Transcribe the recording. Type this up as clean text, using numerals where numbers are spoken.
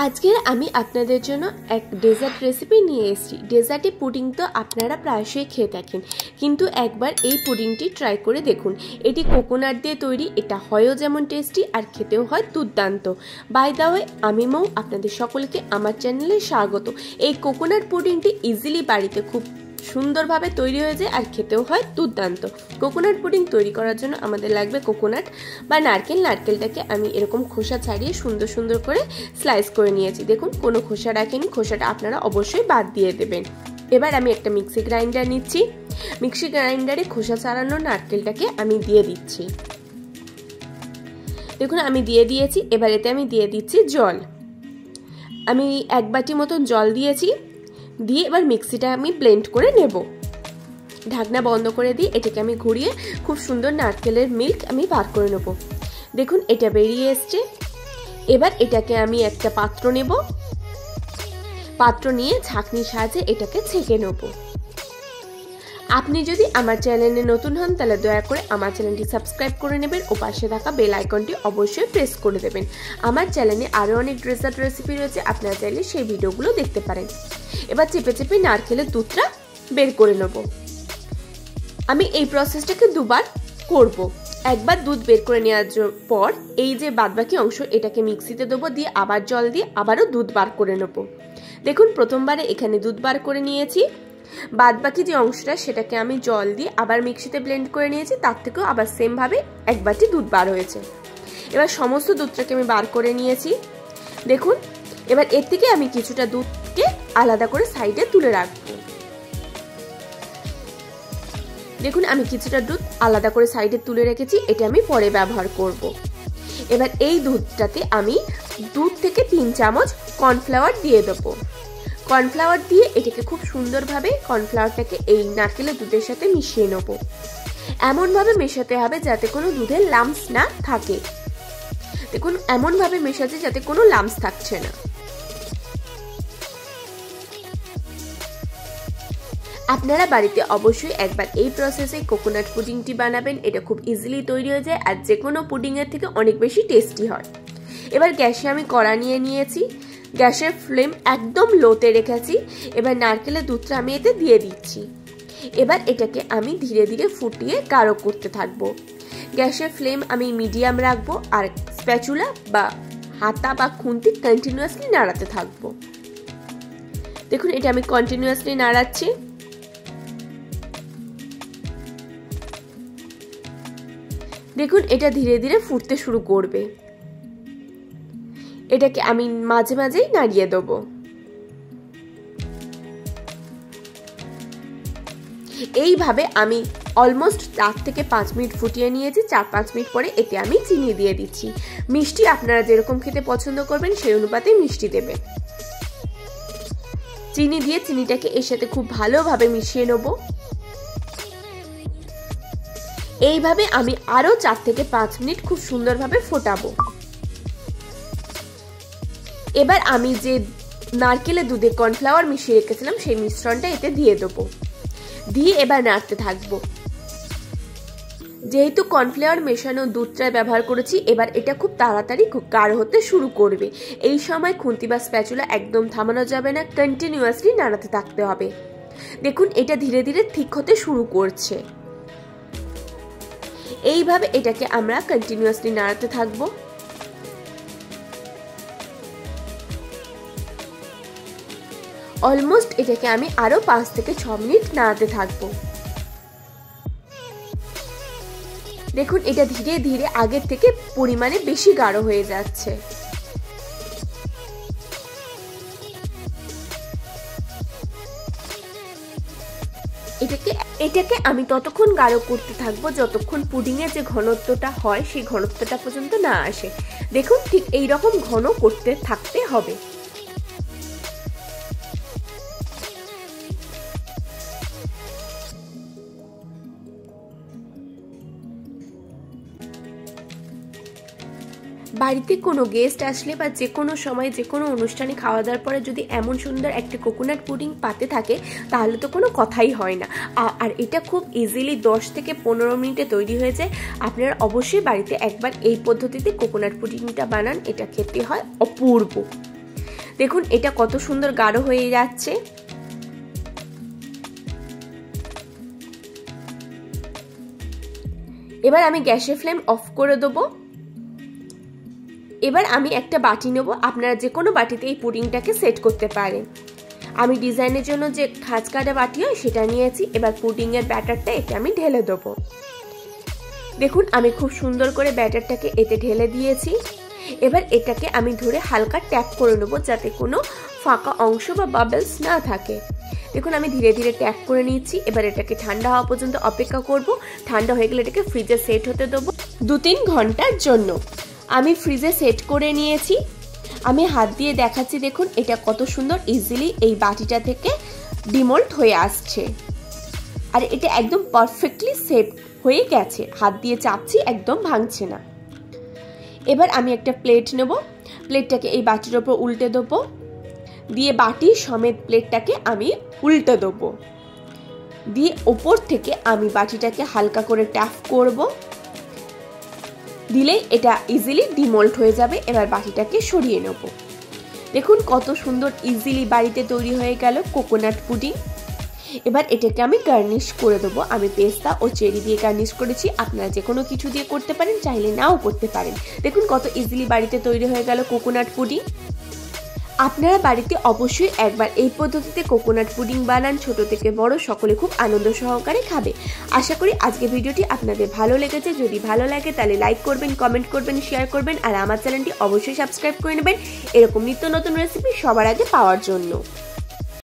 আজকের আমি আপনাদের জন্য এক ডেজার্ট রেসিপি নিয়ে এসেছি। ডেজার্টে পুডিং তো আপনারা প্রায়শই খেয়ে থাকেন, কিন্তু একবার এই পুডিংটি ট্রাই করে দেখুন। এটি কোকোনাট দিয়ে তৈরি, এটা হয়ও যেমন টেস্টি আর খেতেও হয় দুর্দান্ত। বাই দ্য ওয়ে, আমি মৌ, আপনাদের সকলকে আমার চ্যানেলে স্বাগত। এই কোকোনাট পুডিংটি ইজিলি বাড়িতে খুব সুন্দরভাবে তৈরি হয়ে যায় আর খেতেও হয় দুর্দান্ত। কোকোনাট পুডিং তৈরি করার জন্য আমাদের লাগবে কোকোনাট বা নারকেল। নারকেলটাকে আমি এরকম খোসা ছাড়িয়ে সুন্দর সুন্দর করে স্লাইস করে নিয়েছি। দেখুন, কোনো খোসা রাখেনি, খোসাটা আপনারা অবশ্যই বাদ দিয়ে দেবেন। এবার আমি একটা মিক্সি গ্রাইন্ডার নিচ্ছি। মিক্সি গ্রাইন্ডারে খোসা ছাড়ানো নারকেলটাকে আমি দিয়ে দিচ্ছি। দেখুন, আমি দিয়ে দিয়েছি। এবার এতে আমি দিয়ে দিচ্ছি জল। আমি 1 বাটি মতন জল দিয়েছি। দিয়ে এবার মিক্সিটা আমি ব্লেন্ড করে নেব। ঢাকনা বন্ধ করে দিয়ে এটাকে আমি ঘুরিয়ে খুব সুন্দর নারকেলের মিল্ক আমি বার করে নেব। দেখুন, এটা বেরিয়ে এসছে। এবার এটাকে আমি একটা পাত্র নেব। পাত্র নিয়ে ছাঁকনির সাহায্যে এটাকে ছেঁকে নেব। আপনি যদি আমার চ্যানেলে নতুন হন তাহলে দয়া করে আমার চ্যানেলটি সাবস্ক্রাইব করে নেবেন ও পাশে থাকা বেল আইকনটি অবশ্যই প্রেস করে দেবেন। আমার চ্যানেলে আরও অনেক ডেজার্ট রেসিপি রয়েছে, আপনারা চাইলে সেই ভিডিওগুলো দেখতে পারেন। এবার চেপে চেপে নারকেলের দুধটা বের করে নেব। আমি এই প্রসেসটাকে দুবার করব। একবার দুধ বের করে নেওয়ার পর এই যে বাদবাকি অংশ, এটাকে মিক্সিতে দেবো, দিয়ে আবার জল দিয়ে আবারও দুধ বার করে নেব। দেখুন, প্রথমবারে এখানে দুধ বার করে নিয়েছি। বাদবাকি যে অংশটা সেটাকে আমি জল দিয়ে আবার মিক্সিতে ব্লেন্ড করে নিয়েছি। তার থেকেও আবার সেমভাবে 1 বাটি দুধ বার হয়েছে। এবার সমস্ত দুধটাকে আমি বার করে নিয়েছি। দেখুন, এবার এর থেকে আমি কিছুটা দুধকে আলাদা করে সাইডে তুলে রাখবো। দেখুন, আমি কিছুটা দুধ আলাদা করে সাইডে তুলে রেখেছি, এটা আমি পরে ব্যবহার করব। এবার এই দুধটাতে আমি 2 থেকে 3 চামচ কর্নফ্লাওয়ার দিয়ে দেবো। কর্নফ্লাওয়ার দিয়ে এটাকে খুব সুন্দরভাবে কর্নফ্লাওয়ারটাকে এই নারকেলের দুধের সাথে মিশিয়ে নেব। এমনভাবে মেশাতে হবে যাতে কোনো দুধের লাম্পস না থাকে। দেখুন, এমনভাবে মেশাচ্ছে যাতে কোনো লাম্পস থাকছে না। আপনারা বাড়িতে অবশ্যই একবার এই প্রসেসে কোকোনাট পুডিংটি বানাবেন। এটা খুব ইজিলি তৈরি হয়ে যায় আর যে কোনো পুডিংয়ের থেকে অনেক বেশি টেস্টি হয়। এবার গ্যাসে আমি কড়া নিয়ে নিয়েছি। গ্যাসের ফ্লেম একদম লোতে রেখেছি। এবার নারকেলের দুধটা আমি এতে দিয়ে দিচ্ছি। এবার এটাকে আমি ধীরে ধীরে ফুটিয়ে গাঢ় করতে থাকবো। গ্যাসের ফ্লেম আমি মিডিয়াম রাখবো আর স্প্যাচুলা বা হাতা বা খুন্তি কন্টিনিউয়াসলি নাড়াতে থাকবো। দেখুন, এটা আমি কন্টিনিউয়াসলি নাড়াচ্ছি। দেখুন, এটা ধীরে ধীরে ফুটতে শুরু করবে। এটাকে আমি মাঝে মাঝেই নাড়িয়ে দেবো। এইভাবে আমি অলমোস্ট 4 থেকে 5 মিনিট ফুটিয়ে নিয়েছি। 4-5 মিনিট পরে এতে আমি চিনি দিয়ে দিচ্ছি। মিষ্টি আপনারা যেরকম খেতে পছন্দ করবেন সেই অনুপাতে মিষ্টি দেবেন। চিনি দিয়ে চিনিটাকে এর সাথে খুব ভালোভাবে মিশিয়ে নেব। এইভাবে আমি আরো 4 থেকে 5 মিনিট খুব সুন্দরভাবে ফোটাবো। এবার আমি যে নারকেলের দুধে কর্নফ্লাওয়ার মিশিয়ে রেখেছিলাম সেই মিশ্রণটা এতে দিয়ে দেবো। দিয়ে এবার নাড়তে থাকবো। যেহেতু কর্নফ্লাওয়ার মেশানো দুধটা ব্যবহার করেছি, এবার এটা খুব তাড়াতাড়ি গাঢ় হতে শুরু করবে। এই সময় খুন্তি বা স্প্যাচুলা একদম থামানো যাবে না, কন্টিনিউয়াসলি নাড়াতে থাকতে হবে। দেখুন, এটা ধীরে ধীরে ঠিক হতে শুরু করছে। এইভাবে এটাকে আমরা কন্টিনিউয়াসলি নাড়াতে থাকবো। অলমোস্ট এটাকে আমি আরো 5 থেকে 6 মিনিট নাড়াতে থাকবো। দেখুন, এটা ধীরে ধীরে আগের থেকে পরিমাণে বেশি গাঢ় হয়ে যাচ্ছে। এটাকে আমি ততক্ষণ গাঢ় করতে থাকবো যতক্ষণ পুডিংয়ের যে ঘনত্বটা হয় সেই ঘনত্বটা পর্যন্ত না আসে। দেখুন, ঠিক এই রকম ঘন করতে থাকতে হবে। বাড়িতে কোনো গেস্ট আসলে বা যে কোনো সময় যে কোনো অনুষ্ঠানে খাওয়া দাওয়ার পরে যদি এমন সুন্দর একটা কোকোনাট পুডিং পাতে থাকে তাহলে তো কোনো কথাই হয় না। আর এটা খুব ইজিলি 10 থেকে 15 মিনিটে তৈরি হয়ে যায়। আপনারা অবশ্যই বাড়িতে একবার এই পদ্ধতিতে কোকোনাট পুডিংটা বানান, এটা খেতে হয় অপূর্ব। দেখুন এটা কত সুন্দর গাঢ় হয়ে যাচ্ছে। এবার আমি গ্যাসের ফ্লেম অফ করে দেবো। এবার আমি একটা বাটি নেব, আপনারা যে কোনো বাটিতে এই পুডিংটাকে সেট করতে পারেন। আমি ডিজাইনের জন্য যে খাঁজ কাটা বাটি হয় সেটা নিয়েছি। এবার পুডিংয়ের ব্যাটারটা এতে আমি ঢেলে দেবো। দেখুন আমি খুব সুন্দর করে ব্যাটারটাকে এতে ঢেলে দিয়েছি। এবার এটাকে আমি ধরে হালকা ট্যাপ করে নেবো যাতে কোনো ফাঁকা অংশ বা বাবলস না থাকে। দেখুন আমি ধীরে ধীরে ট্যাপ করে নিচ্ছি। এবার এটাকে ঠান্ডা হওয়া পর্যন্ত অপেক্ষা করব। ঠান্ডা হয়ে গেলে এটাকে ফ্রিজে সেট হতে দেবো 2-3 ঘন্টার জন্য। আমি ফ্রিজে সেট করে নিয়েছি। আমি হাত দিয়ে দেখাচ্ছি, দেখুন এটা কত সুন্দর ইজিলি এই বাটিটা থেকে ডিমোল্ড হয়ে আসছে। আর এটা একদম পারফেক্টলি সেট হয়ে গেছে, হাত দিয়ে চাপছি একদম ভাঙছে না। এবার আমি একটা প্লেট নেব, প্লেটটাকে এই বাটির ওপর উল্টে দেবো, দিয়ে বাটি সমেত প্লেটটাকে আমি উল্টে দেবো, দিয়ে ওপর থেকে আমি বাটিটাকে হালকা করে ট্যাপ করব, দিলেই এটা ইজিলি ডিমোল্ড হয়ে যাবে। এবার বাটিটাকে সরিয়ে নেব। দেখুন কত সুন্দর ইজিলি বাড়িতে তৈরি হয়ে গেল কোকোনাট পুডিং। এবার এটাকে আমি গার্নিশ করে দেবো। আমি পেস্তা ও চেরি দিয়ে গার্নিশ করেছি, আপনারা যে কোনো কিছু দিয়ে করতে পারেন, চাইলে নাও করতে পারেন। দেখুন কত ইজিলি বাড়িতে তৈরি হয়ে গেল কোকোনাট পুডিং। আপনারা বাড়িতে অবশ্যই একবার এই পদ্ধতিতে কোকোনাট পুডিং বানান, ছোট থেকে বড় সকলে খুব আনন্দ সহকারে খাবে। আশা করি আজকে ভিডিওটি আপনাদের ভালো লেগেছে। যদি ভালো লাগে তাহলে লাইক করবেন, কমেন্ট করবেন, শেয়ার করবেন আর আমার চ্যানেলটি অবশ্যই সাবস্ক্রাইব করে নেবেন এরকম নিত্য নতুন রেসিপি সবার আগে পাওয়ার জন্য।